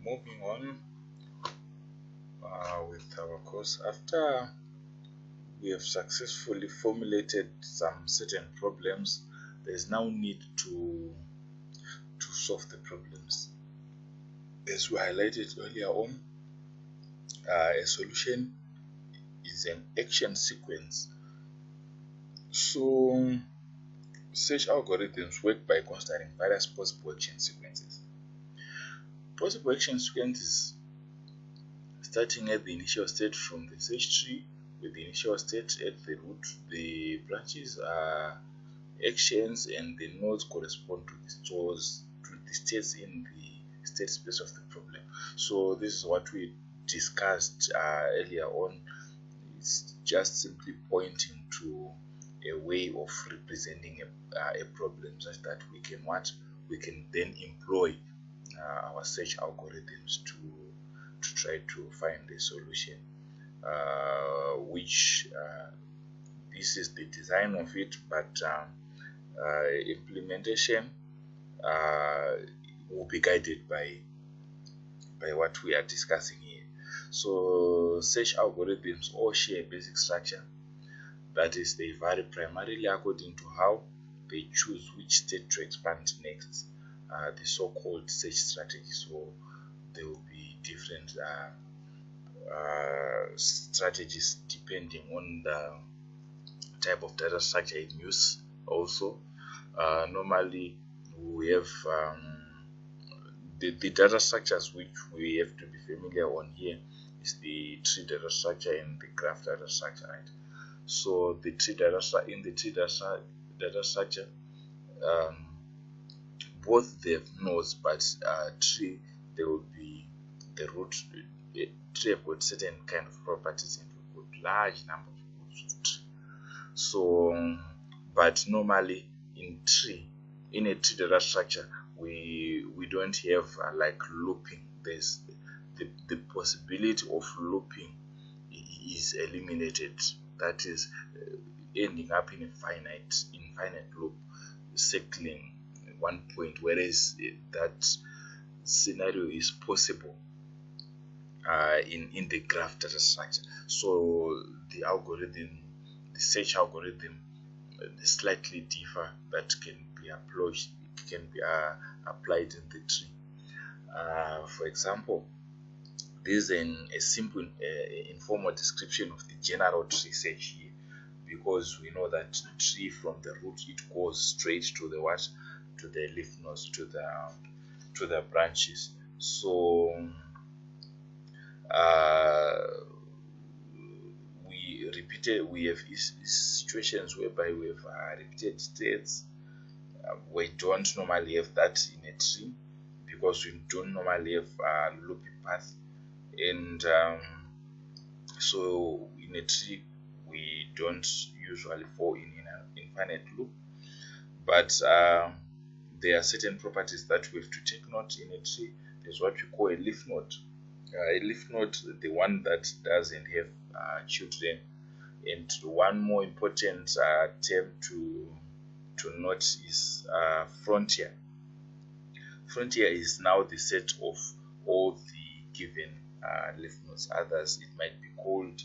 moving on with our course. After we have successfully formulated some certain problems, there is now need to solve the problems. As we highlighted earlier on, a solution is an action sequence. So search algorithms work by considering various possible action sequences. Possible action sequences starting at the initial state from the search tree, with the initial state at the root. The branches are actions and the nodes correspond to the states in the state space of the problem. So this is what we discussed earlier on. It's just simply pointing to a way of representing a problem such that we can then employ our search algorithms to try to find a solution, which this is the design of it, but implementation will be guided by what we are discussing here. So search algorithms all share a basic structure, that is, they vary primarily according to how they choose which state to expand next, the so-called search strategy. So there will be different strategies depending on the type of data structure in use. Also, normally we have the data structures which we have to be familiar on here is the tree data structure and the graph data structure, right? So the tree data data structure, both they have nodes, but tree, there will be the root. Tree have got certain kind of properties and we've got large number of roots of tree. So but normally in a tree data structure, we don't have like looping. There's the possibility of looping is eliminated. That is ending up in a infinite loop circling one point, whereas that scenario is possible in the graph data structure. So the search algorithm slightly differ, that can be applied in the tree. For example, this is a simple informal description of the general tree search here, because we know that tree from the root, it goes straight to the to the leaf nodes, to the branches. So we have situations whereby we have repeated states. We don't normally have that in a tree, because we don't normally have a loopy path, and so in a tree we don't usually fall in an infinite loop. But there are certain properties that we have to take note in a tree. There's what we call a leaf node. A leaf node, the one that doesn't have children. And one more important term to note is frontier. Frontier is now the set of all the given leaf nodes. Others, it might be called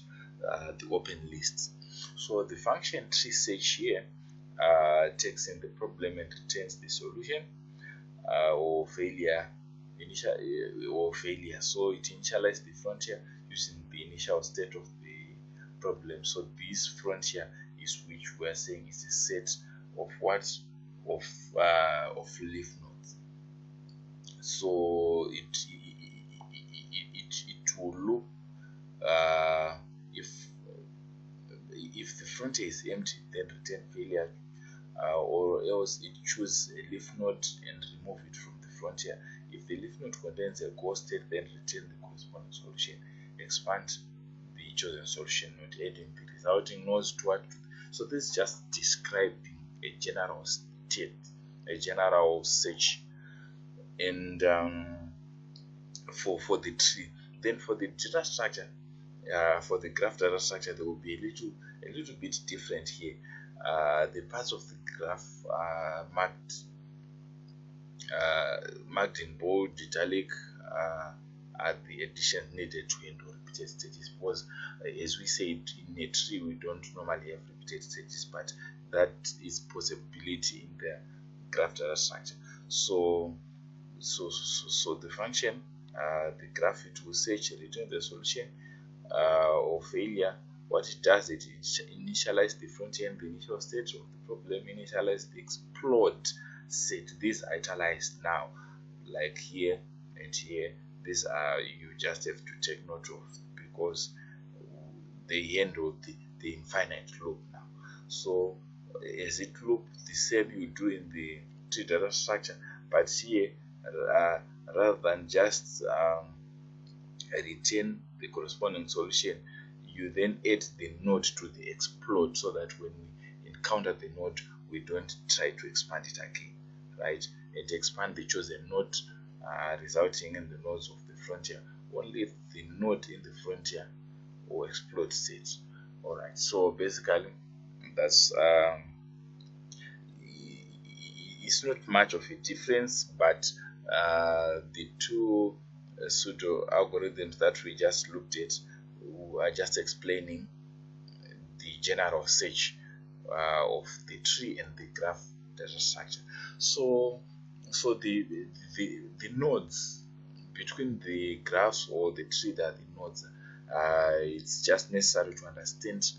the open list. So the function tree search here takes in the problem and returns the solution or failure. So it initializes the frontier using the initial state of the problem. So this frontier is which we are saying is a set of what of leaf nodes. So it will loop if the frontier is empty, then return failure, or else it chooses a leaf node and remove it from the frontier. If the leaf node contains a goal state, then return the corresponding solution. Expand the chosen solution node, adding the resulting nodes to what. So this is just describing a general state, a general search, and for the tree. Then for the data structure, for the graph data structure, there will be a little bit different here. The parts of the graph are marked in bold, italic, are the additions needed to handle repeated stages, because as we said, in a tree we don't normally have repeated stages, but that is possibility in the graph data structure. So the function, the graph, it will search, return the solution or failure. What it does, it initialize the frontier and the initial state of the problem, initialize the explode set. These are italicized now, like here and here. These are, you just have to take note of, because they handle the infinite loop now. So as it loop, the same you do in the tree data structure, but here rather than just retain the corresponding solution, you then add the node to the explode, so that when we encounter the node, we don't try to expand it again, right? And expand the chosen node, resulting in the nodes of the frontier. Only the node in the frontier will explode state. Alright, so basically that's it's not much of a difference, but the two pseudo algorithms that we just looked at are just explaining the general search of the tree and the graph data structure. So the nodes between the graphs or the tree, that the nodes, it's just necessary to understand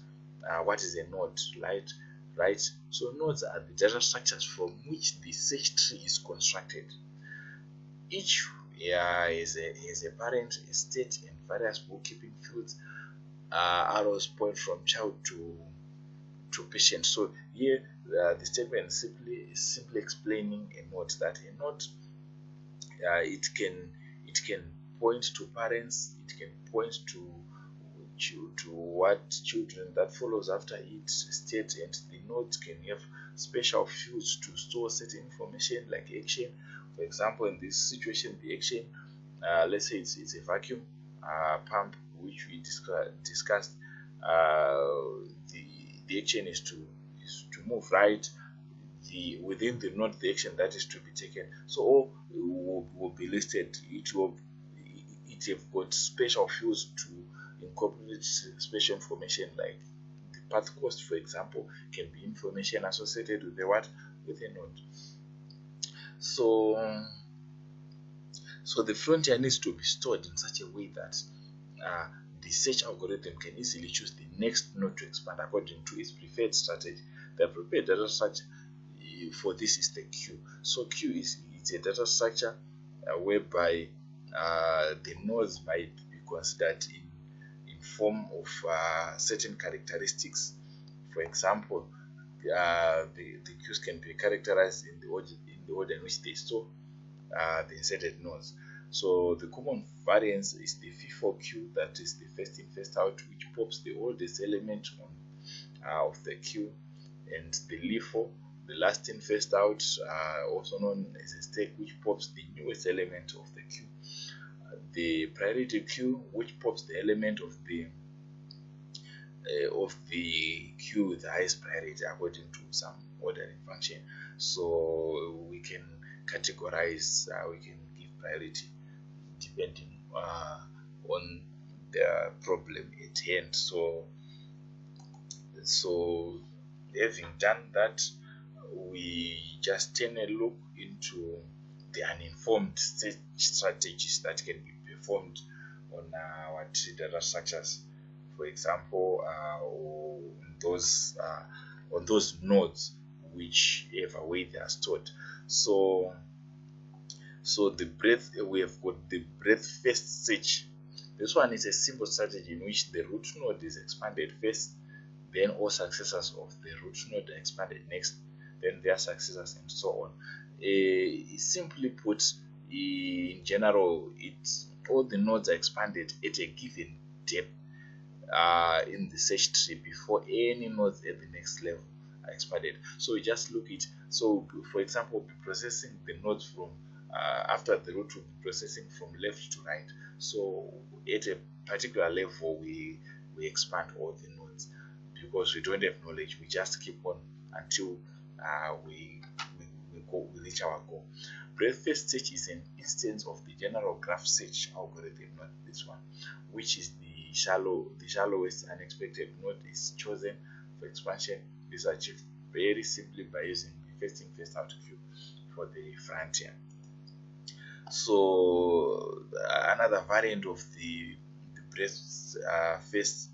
what is a node, right? So nodes are the data structures from which the search tree is constructed. Each is a parent, a state, and various bookkeeping fields. Arrows point from child to patient. So here the statement is simply explaining a node, that a node, it can point to parents, it can point to what children that follows after it state, and the node can have special fields to store certain information, like action. For example, in this situation, the action, let's say it's a vacuum pump, which we discussed. The action is to move, right? Within the node, the action that is to be taken, so all will be listed. It have got special fields to incorporate special information, like the path cost, for example, can be information associated with the with a node. So the frontier needs to be stored in such a way that the search algorithm can easily choose the next node to expand according to its preferred strategy. The preferred data structure for this is the queue. So queue is a data structure whereby the nodes might be considered in form of certain characteristics. For example, the queues can be characterized in the order in which they store the inserted nodes. So the common variance is the FIFO queue, that is the first in first out, which pops the oldest element of the queue, and the LIFO, the last in first out, also known as a stack, which pops the newest element of the queue. The priority queue, which pops the element of the queue with the highest priority according to some ordering function. So we can categorize, we can give priority depending on the problem at hand. So having done that, we just turn a look into the uninformed strategies that can be performed on our tree data structures. For example, on those nodes, whichever way they are stored. So the breadth, we have got the breadth first search. This one is a simple strategy in which the root node is expanded first, then all successors of the root node are expanded next, then their successors, and so on. Simply put, in general, all the nodes are expanded at a given depth in the search tree before any nodes at the next level are expanded. So we just look at, so for example, we'll be processing the nodes from after the root will be processing from left to right. So at a particular level, we expand all the nodes, because we don't have knowledge. We just keep on until we reach our goal. Breadth first search is an instance of the general graph search algorithm, not this one, which is the shallowest unexpected node is chosen for expansion. Is achieved very simply by using the first in first out queue for the frontier. So another variant of the breadth first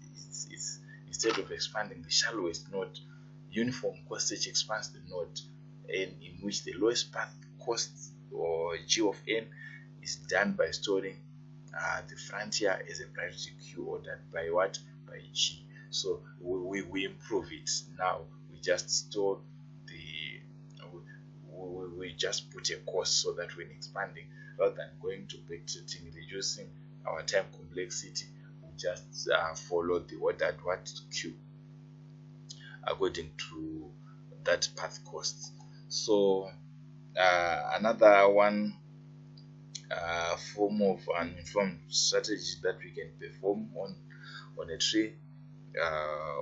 is instead of expanding the shallowest node, uniform cost search expands the node n in which the lowest path cost, or g of n, is done by storing the frontier as a priority queue ordered by what? By g. So we improve it. Now we just store we just put a cost so that when expanding, rather than going to backtracking, reducing our time complexity, we just follow the ordered what queue according to that path cost. So another one form of an informed strategy that we can perform on a tree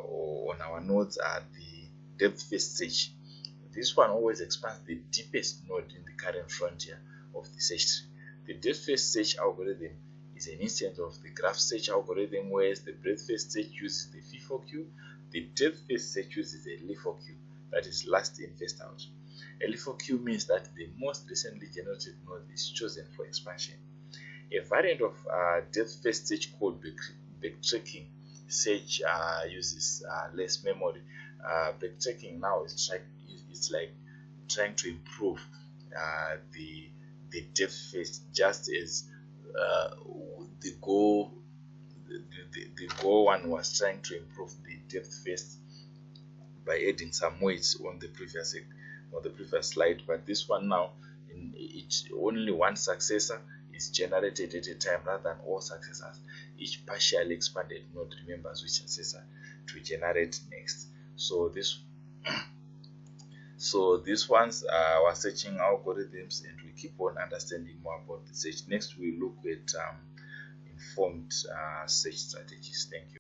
or on our nodes are the depth first search. This one always expands the deepest node in the current frontier of the search tree. The depth first search algorithm is an instance of the graph search algorithm, whereas the breadth first search uses the FIFO queue. The depth first search uses a LIFO queue, that is last in first out. A LIFO queue means that the most recently generated node is chosen for expansion. A variant of depth first search called backtracking search uses less memory. Backtracking now is like trying to improve the depth first, just as the goal one was trying to improve the depth first by adding some weights on the previous slide. But this one now, only one successor is generated at a time rather than all successors. Each partially expanded node remembers which successor to generate next. So these ones are our searching algorithms, and we keep on understanding more about the search. Next we look at informed search strategies. Thank you.